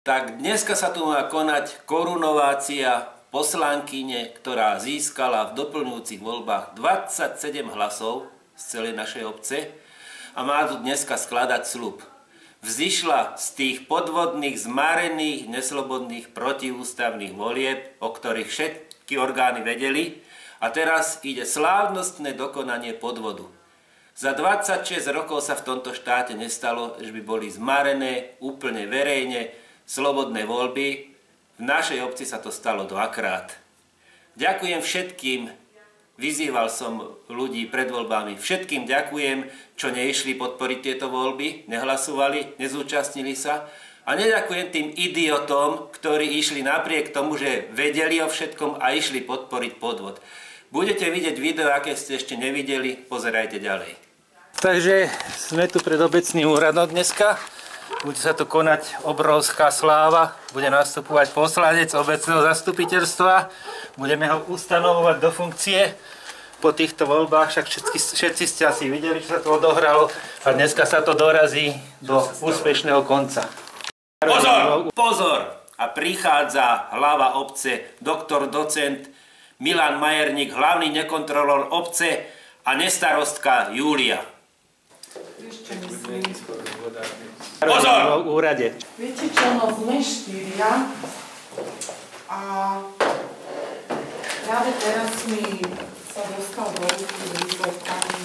Tak dneska sa tu má konať korunovácia poslankyne, ktorá získala v doplňujúcich voľbách 27 hlasov z celej našej obce a má tu dneska skladať sľub. Vzišla z tých podvodných, zmarených, neslobodných, protiústavných volieb, o ktorých všetky orgány vedeli, a teraz ide slávnostné dokonanie podvodu. Za 26 rokov sa v tomto štáte nestalo, že by boli zmarené úplne verejne slobodné voľby. V našej obci sa to stalo dvakrát. Ďakujem všetkým, vyzýval som ľudí pred voľbami, všetkým ďakujem, čo neišli podporiť tieto voľby, nehlasovali, nezúčastnili sa. A neďakujem tým idiotom, ktorí išli napriek tomu, že vedeli o všetkom a išli podporiť podvod. Budete vidieť video, aké ste ešte nevideli, pozerajte ďalej. Takže sme tu pred obecným úradom dneska. Bude sa tu konať obrovská sláva, bude nastupovať poslanec obecného zastupiteľstva, budeme ho ustanovovať do funkcie po týchto voľbách, však všetci ste asi videli, čo sa to odohralo a dneska sa to dorazí do úspešného konca. Pozor! Pozor! A prichádza hlava obce, doktor docent Milan Majerník, hlavný nekontrolór obce a nestarostka Júlia. Ešte myslím. Pozor! V úrade. Viete čo, no sme 4 a práve teraz mi sa dostal do ruky výzov pani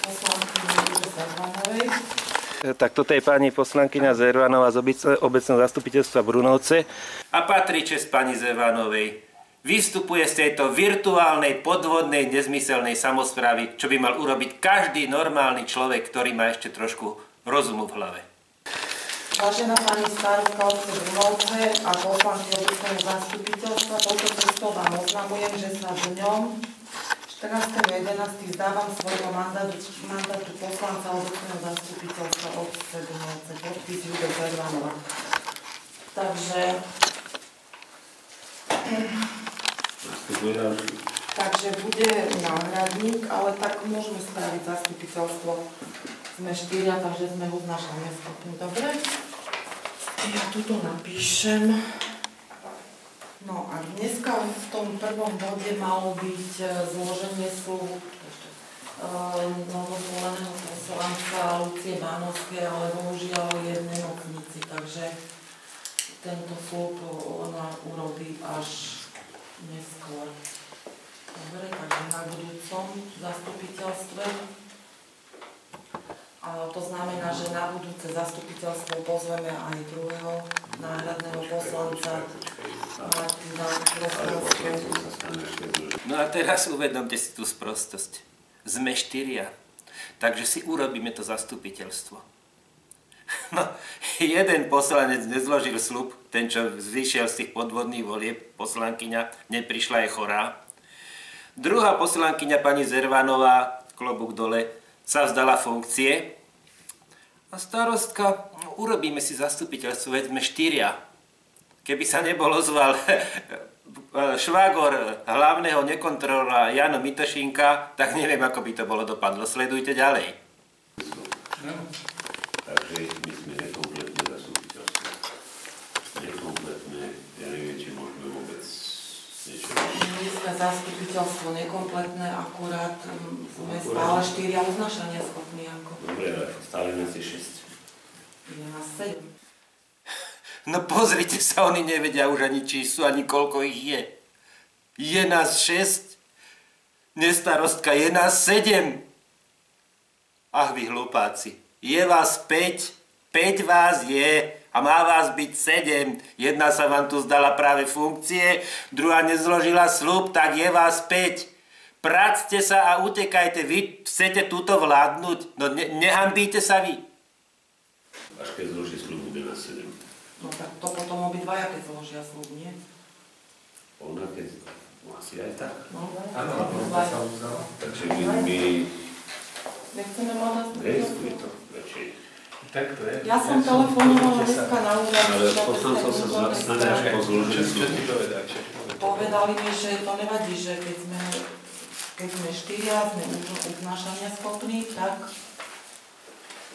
poslankyne Zervanovej. Tak toto je pani poslankyňa Zervanová z obecného zastupiteľstva Brunovce. A patrí česť pani Zervanovej. Vystupuje z tejto virtuálnej, podvodnej, nezmyselnej samosprávy, čo by mal urobiť každý normálny človek, ktorý má ešte trošku rozumu v hlave. Vážená pani starostka obce Brunovce a poslanky obecného zastupiteľstva, touto cestou vám oznamujem, že sa dňom 14.11. zdávam svojho mandátu poslanca obecného zastupiteľstva obce Brunovce. Podpis Júlia Zervanová. Takže bude náhradník, ale tak môžeme spraviť zastupiteľstvo. Sme 4, takže sme uznášania schopní. Dobre? Ja tuto napíšem. No a dneska v tom prvom bode malo byť zloženie sľubu novozvoleného poslanca Lucie Bánovskej, ale bohužiaľ je v nemocnici, takže tento sľub ona urobí až neskôr. Dobre, takže na budúcom zastupiteľstve. To znamená, že na budúce zastupiteľstvo pozveme aj druhého náhradného poslanca Martina Prostovského. No a teraz uvedomte si tú sprostosť. Sme 4, takže si urobíme to zastupiteľstvo. No, jeden poslanec nezložil sľub, ten, čo vyšiel z tých podvodných volieb, poslankyňa, neprišla, je chorá. Druhá poslankyňa, pani Zervanová, klobúk dole, sa vzdala funkcie. A starostka, urobíme si zastupiteľstvo, veď sme 4. Keby sa nebol ozval švagor hlavného nekontrolóra Jano Mitošinka, tak neviem, ako by to bolo dopadlo. Sledujte ďalej. No. Takže my sme nekompletné zastupiteľstvo. Nekompletné, ja neviem, či môžeme vôbec niečo... My sme zastupiteľstvo nekompletné, akurát sme stále 4 a uznášania schopní. Dobre, ale stále nás je 6. Je nás 7. No pozrite sa, oni nevedia už ani či sú, ani koľko ich je. Je nás 6, nestarostka, je nás 7. Ach vy hlupáci. Je vás 5, 5 vás je a má vás byť 7. Jedna sa vám tu zdala práve funkcie, druhá nezložila sľub, tak je vás 5. Practe sa a utekajte, vy chcete túto vládnuť, no nehambíte sa vy. Až keď zloží sľub, bude nás 7. No tak to potom obidvaja, keď zložia sľub, nie? Ona keď... asi aj tak. No, áno, takže my... Nechceme mladá Rejestruj to, radšej. Tak to je. Ja som telefonovala dneska na úrad. Ale poslancov sa zastane až po zložení Čo ti povedal? Povedali mi, že to nevadí, že keď sme 4, sme uznášania schopní, tak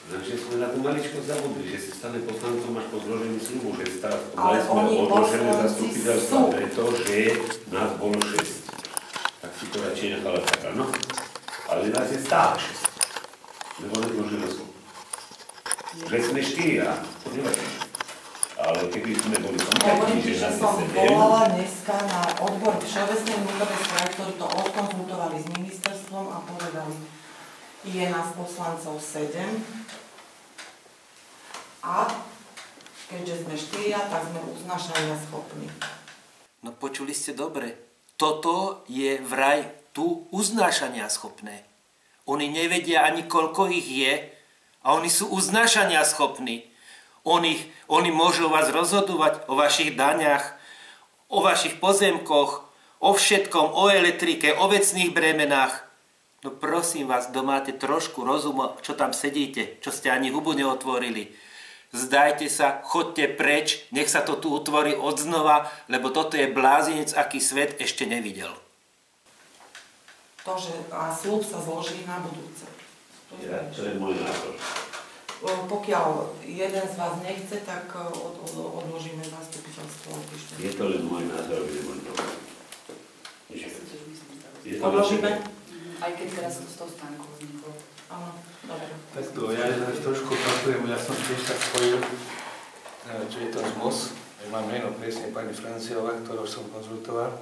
Takže sme na tú maličko zabudli, že si stane poslancom máš po zložení sľubu, že Ale mali sme oni odložené poslanci zastupiteľstva, sú. pretože nás bolo 6. Tak si to radšej nechala tak, áno? Ale nás je stále 6. Lebo nedložili sú. Že sme 4, to nevadí. Ale keby sme boli Hovorím kompletní, ti, že že nás som je 7, volala dneska na odbor Všeobecnej vnútornej správy, ktorí to odkonzultovali s ministerstvom a povedali, je nás poslancov 7 a keďže sme 4, tak sme uznášania schopní. No počuli ste dobre. Toto je vraj tu uznášania schopné. Oni nevedia ani koľko ich je a oni sú uznášania schopní. Oni môžu vás rozhodovať o vašich daňach, o vašich pozemkoch, o všetkom, o elektrike, o vecných bremenách. No prosím vás, kto máte trošku rozumu, čo tam sedíte, čo ste ani hubu neotvorili. Zdajte sa, chodte preč, nech sa to tu utvorí odznova, lebo toto je blázinec, aký svet ešte nevidel. To, že a sľub sa zloží na budúce. to je môj názor. Pokiaľ jeden z vás nechce, tak odložíme zastupiteľstvo. Je to len môj názor, kde môj názor. Odložíme? Aj keď teraz z toho stánku vzniklo. Áno, dobre. Takto, ja trošku opakujem, ja som tiež tak spojil, čo je to ZMOS, mám meno presne pani Franciová, ktorú som konzultoval.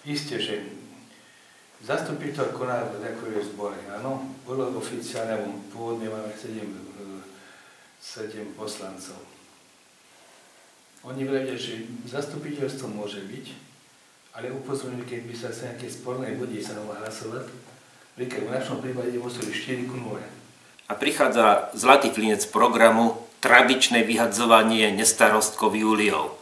Isté, že zastupiteľ koná v takovej zbore, áno, bolo oficiálne, pôvodne máme 7 poslancov. Oni vedia, že zastupiteľstvo môže byť, ale upozorňujú, keď by sa nejaké sporné body sa mohla hlasovať, v našom prípade museli 4:0. A prichádza zlatý klinec programu tradičné vyhadzovanie nestarostkov Júliov.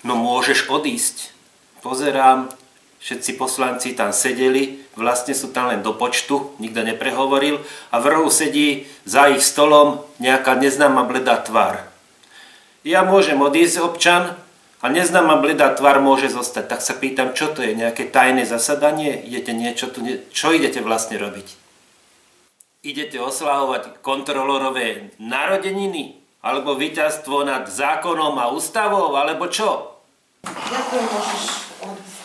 No môžeš odísť. Pozerám, všetci poslanci tam sedeli, vlastne sú tam len do počtu, nikto neprehovoril a v rohu sedí za ich stolom nejaká neznáma bledá tvár. Ja môžem odísť, občan, a neznáma bledá tvár môže zostať. Tak sa pýtam, čo to je, nejaké tajné zasadanie? Idete niečo tu, čo idete vlastne robiť? Idete oslavovať kontrolorové narodeniny? Alebo víťazstvo nad zákonom a ústavou? Alebo čo? Ďakujem, môžeš odísť.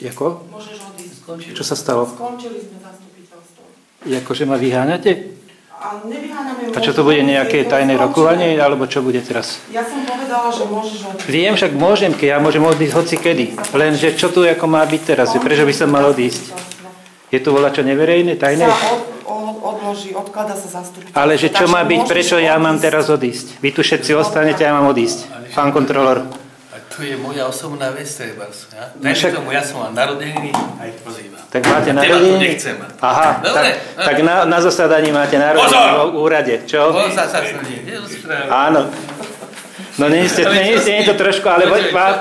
Jako? Môžeš odísť. Čo sa stalo? Skončili sme zastupiteľstvo. Jakože ma vyháňate? A nevyháňame... A čo to bude, nejaké tajné rokovanie, alebo čo bude teraz? Ja som povedala, že môžeš odísť. Viem, však môžem, keď ja môžem odísť hoci kedy. Lenže čo tu ako má byť teraz? Prečo by som mal odísť? Je tu voľačo neverejné, tajné? Sa odloží, odklada sa zastupiteľstvo. Ale že čo má byť, Takže prečo môžeš ja mám odísť. teraz odísť? Vy tu všetci ostanete a ja mám odísť. Pán kontrolor. A to je moja osobná vec, trebárs. Ja? No však- tomu, ja som mal narodeniny, aj pozývam. Tak máte Teba tu narodeniny? nechcem. Aha, Dobre, tak na zasadaní máte narodeniny v úrade, čo? Sa snaží, Áno. No nie je to trošku, ale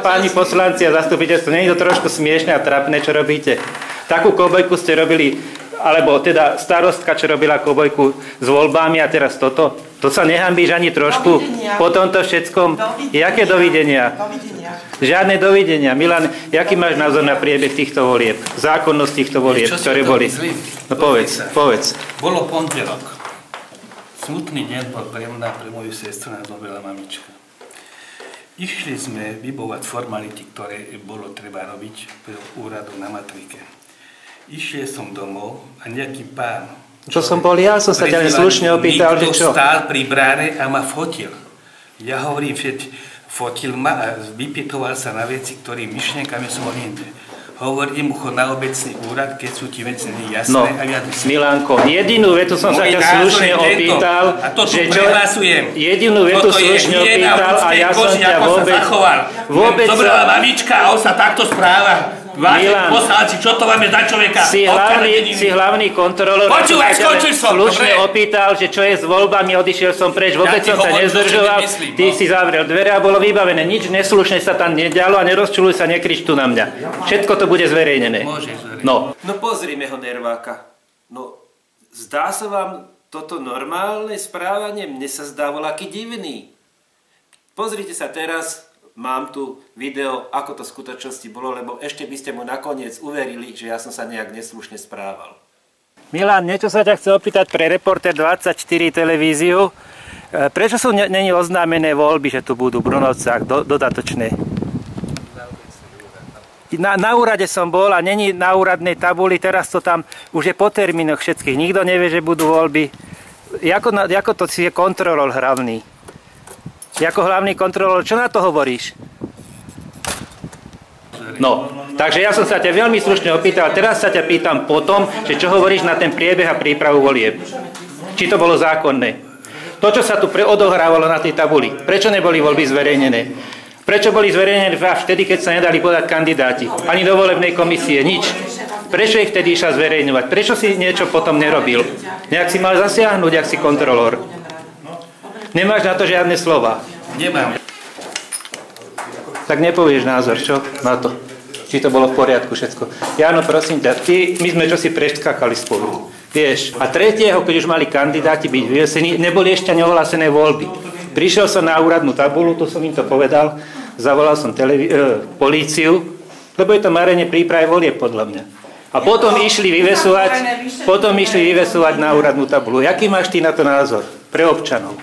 páni poslanci a zastupiteľstvo, nie je to trošku smiešne a trapné, čo robíte. Takú kobojku ste robili, alebo teda starostka, čo robila kobojku s voľbami a teraz toto. To sa nehambíš ani trošku Dovidenia. po tomto všetkom. Jaké dovidenia? Dovidenia. Žiadne dovidenia. Milan, jaký máš názor na priebeh týchto volieb? Zákonnosť týchto volieb, ktoré boli? No povedz. Bolo pondelok. Smutný deň bol pre mňa, pre moju sestru, nás zomrela mamička. Išli sme vybovať formality, ktoré bolo treba robiť pre úradu na matrike. Išiel som domov a nejaký pán... Čo som bol ja? Som sa ťa len slušne opýtal, že čo? Niekto stál pri bráne a ma fotil. Ja hovorím, že fotil ma a vypytoval sa na veci, ktorým myšlienkami som oriente. Hovorím mu, chod na obecný úrad, keď sú ti veci nejasné. No, a ja... Milanko, jedinú vetu som sa ťa slušne opýtal, že čo... Jedinú vetu slušne opýtal a ja som ťa vôbec... Zobrala mamička a on sa takto správa. Vážne poslanci, čo to máme za človeka? Si hlavný kontrolor, Počúvaj, skončil som, slušne dobre. opýtal, že čo je s voľbami, odišiel som preč, vôbec som sa nezdržoval, ty si zavrel dvere a bolo vybavené, nič neslušne sa tam nedialo a nerozčuluj sa, nekrič tu na mňa. Všetko to bude zverejnené. No. No pozrime ho, nerváka. No, zdá sa vám toto normálne správanie? Mne sa zdá voľaký divný. Pozrite sa teraz, mám tu video, ako to v skutočnosti bolo, lebo ešte by ste mu nakoniec uverili, že ja som sa nejak neslušne správal. Milan, niečo sa ťa chce opýtať pre Reporter 24 televíziu. Prečo sú není oznámené voľby, že tu budú v Brunovcách dodatočné? Na úrade som bol a není na úradnej tabuli, teraz to tam už je po termínoch všetkých. Nikto nevie, že budú voľby. Ako to si je kontrolor hlavný? Ako hlavný kontrolor, čo na to hovoríš? No, takže ja som sa ťa veľmi slušne opýtal, teraz sa ťa pýtam potom, že čo hovoríš na ten priebeh a prípravu volieb. Či to bolo zákonné. To, čo sa tu odohrávalo na tej tabuli, prečo neboli voľby zverejnené? Prečo boli zverejnené vtedy, keď sa nedali podať kandidáti? Ani do volebnej komisie, nič. Prečo ich vtedy išla zverejňovať? Prečo si niečo potom nerobil? Nejak si mal zasiahnuť, ak si kontrolór. Nemáš na to žiadne slova. Nemám. Tak nepovieš názor, čo? Na to. Či to bolo v poriadku všetko. Jáno, prosím ťa, my sme čosi preskakali spolu. Vieš, a tretieho, keď už mali kandidáti byť vyvesení, neboli ešte neohlásené voľby. Prišiel som na úradnú tabulu, tu som im to povedal, zavolal som políciu, lebo je to marenie prípravy volieb podľa mňa. A potom išli vyvesovať na úradnú tabulu. Jaký máš ty na to názor? Pre občanov.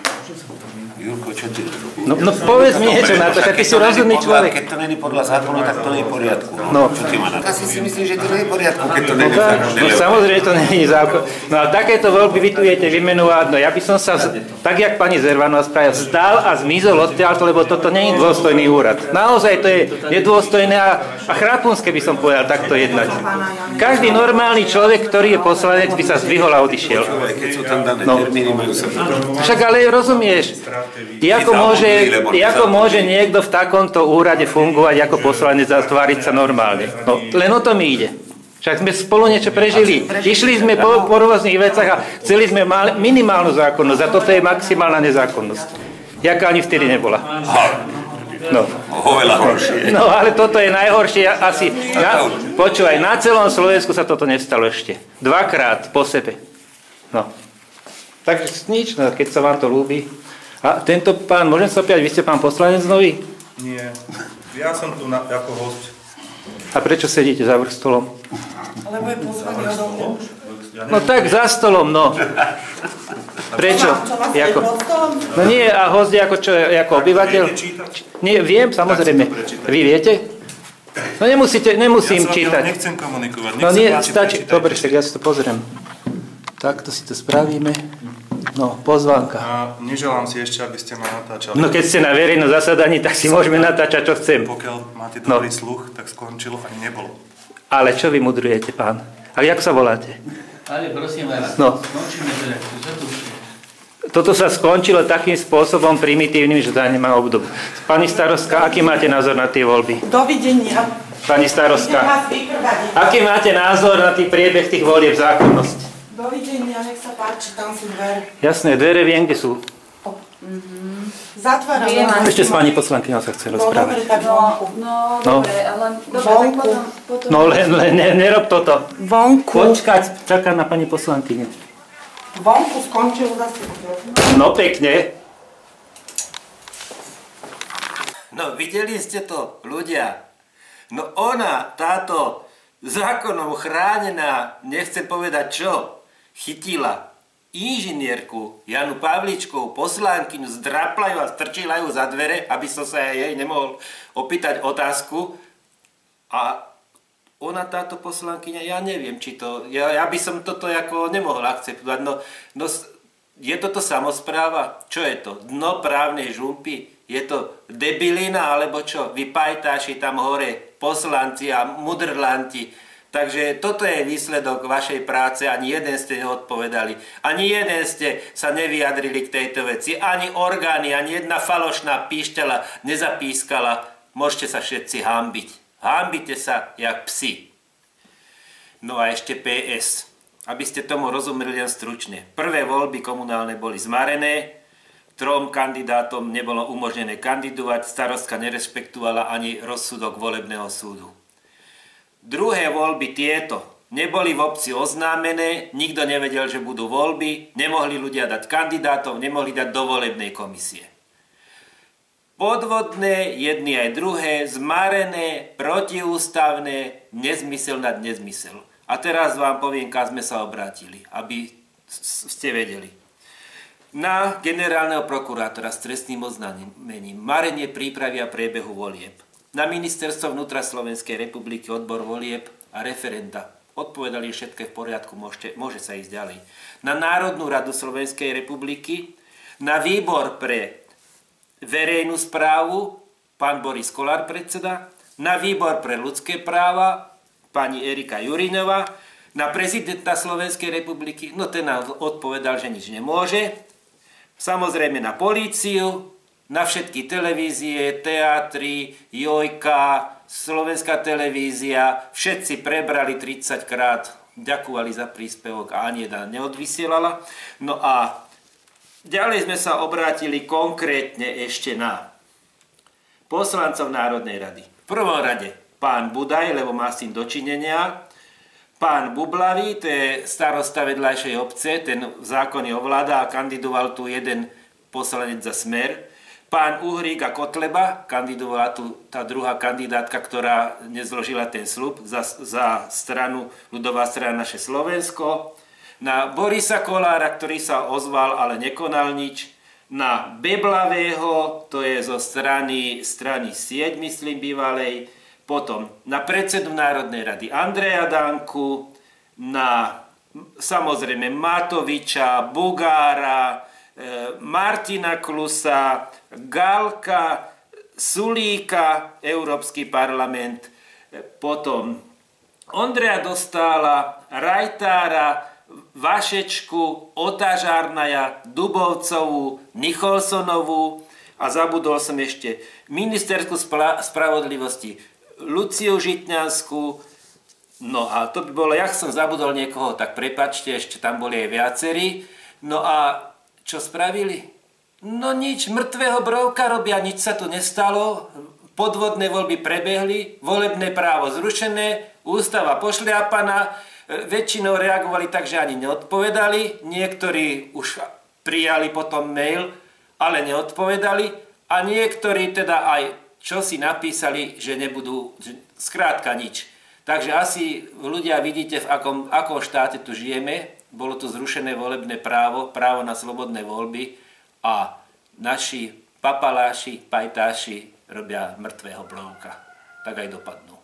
Jurko, čo ty? No povedz mi niečo na to, taký si rozumný človek. Keď to není podľa zákona, tak to není v poriadku. No. Čo ty má na to? Asi si myslím, že to není v poriadku, keď to není zákon. No samozrejme, to není zákon. No a takéto voľby vy tu viete vymenovať. No ja by som sa, tak jak pani Zervanová spravila, vzdal a zmizol odtiaľto, lebo toto není dôstojný úrad. Naozaj to je nedôstojné a chrápunské by som povedal takto jednať. Každý normálny človek, ktorý je poslanec, by sa zdvihol a odišiel. Keď sú tam dané termíny, majú sa to. Však ale rozumieš, ako môže niekto v takomto úrade fungovať ako poslanec a tváriť sa normálne? No, len o to mi ide. Však sme spolu niečo prežili. Išli sme po rôznych veciach a chceli sme minimálnu zákonnosť a toto je maximálna nezákonnosť. Jaká ani vtedy nebola. No. Oveľa horšie. No, ale toto je najhoršie asi. Počúvaj, na celom Slovensku sa toto nestalo ešte. Dvakrát po sebe. No. Takže nič, no, keď sa vám to ľúbi. A tento pán, môžem sa opýtať, vy ste pán poslanec nový? Nie, ja som tu ako host. A prečo sedíte za stolom? Lebo je pozvaný odo mňa. No tak za stolom, no. Prečo? No nie, a host je ako čo, ako obyvateľ? Nie, viem, samozrejme. Vy viete? No nemusím čítať. Ja nechcem komunikovať. No nie, stačí. Dobre, však ja si to pozriem. Takto si to spravíme. No, pozvánka. A neželám si ešte, aby ste ma natáčali. No keď ste na verejnom zasadaní, tak si môžeme natáčať, čo chcem. Pokiaľ máte dobrý sluch, tak skončilo ani nebolo. Ale čo vy mudrujete, pán? A jak sa voláte? Ale prosím vás, skončíme teda. Toto sa skončilo takým spôsobom primitívnym, že to nemá obdobu. Pani starostka, aký máte názor na tie voľby? Dovidenia. Pani starostka, aký máte názor na tý priebeh tých volieb, zákonnosť? Dovidenia, nech sa páči, tam sú dvere. Jasné, dvere viem, kde sú. Zatváram. Ešte s pani poslankyňou sa chce rozprávať. Dobre, ale potom... No len nerob toto. Vonku. Počkať, čakám na pani poslankyňu. Vonku skončilo zase. No pekne. No videli ste to, ľudia? No ona, táto zákonom chránená, nechcem povedať čo, chytila inžinierku Janu Pavličkovú, poslankyňu, zdrapla ju a strčila ju za dvere, aby som sa jej nemohol opýtať otázku. A ona, táto poslankyňa, ja neviem, či to, ja by som toto ako nemohol akceptovať. No, je toto samospráva? Čo je to? Dno právnej žumpy? Je to debilina, alebo čo? Vy pajtáši tam hore, poslanci a mudrlanti. Takže toto je výsledok vašej práce, ani jeden ste neodpovedali, ani jeden ste sa nevyjadrili k tejto veci, ani orgány, ani jedna falošná píšťala nezapískala. Môžete sa všetci hanbiť. Hanbite sa jak psi. No a ešte PS, aby ste tomu rozumeli len stručne. Prvé voľby komunálne boli zmarené, 3 kandidátom nebolo umožnené kandidovať, starostka nerešpektovala ani rozsudok volebného súdu. Druhé voľby tieto neboli v obci oznámené, nikto nevedel, že budú voľby, nemohli ľudia dať kandidátov, nemohli dať do volebnej komisie. Podvodné, jedni aj druhé, zmarené, protiústavné, nezmysel nad nezmysel. A teraz vám poviem, kam sme sa obrátili, aby ste vedeli. Na generálneho prokurátora s trestným oznámením, marenie prípravy a priebehu volieb. Na ministerstvo vnútra Slovenskej republiky, odbor volieb a referenda. Odpovedali, všetko je v poriadku, môže sa ísť ďalej. Na Národnú radu Slovenskej republiky, na výbor pre verejnú správu, pán Boris Kollár predseda, na výbor pre ľudské práva, pani Erika Jurinová, na prezidenta Slovenskej republiky, no ten nám odpovedal, že nič nemôže. Samozrejme na políciu, na všetky televízie, teatry, Jojka, Slovenská televízia, všetci prebrali 30 krát, ďakovali za príspevok a ani jedna neodvysielala. No a ďalej sme sa obrátili konkrétne ešte na poslancov Národnej rady. V prvom rade pán Budaj, lebo má s tým dočinenia, pán Bublavý, to je starosta vedľajšej obce, ten v zákone ovláda a kandidoval tu jeden poslanec za Smer. Pán Uhrík a Kotleba, kandidovala tu tá druhá kandidátka, ktorá nezložila ten sľub za stranu, ľudová strana Naše Slovensko. Na Borisa Kollára, ktorý sa ozval, ale nekonal nič. Na Beblavého, to je zo strany Sieť, myslím, bývalej. Potom na predsedu Národnej rady Andreja Danku, na samozrejme Matoviča, Bugára, Martina Klusa, Galka, Sulíka, Európsky parlament, potom Ondreja Dostála, Rajtára, Vašečku, Otažárnaja, Dubovcovú, Nicholsonovú a zabudol som ešte ministerskú spravodlivosti Luciu Žitňanskú. No a to by bolo, jak som zabudol niekoho, tak prepáčte, ešte tam boli aj viacerí. No a čo spravili? No nič, mŕtvého brovka robia, nič sa tu nestalo, podvodné voľby prebehli, volebné právo zrušené, ústava pošliapaná, väčšinou reagovali tak, že ani neodpovedali, niektorí už prijali potom mail, ale neodpovedali a niektorí teda aj čo si napísali, že nebudú, skrátka nič. Takže asi ľudia vidíte, v akom štáte tu žijeme. Bolo tu zrušené volebné právo na slobodné voľby a naši papaláši, pajtáši robia mŕtvého blovka. Tak aj dopadnú.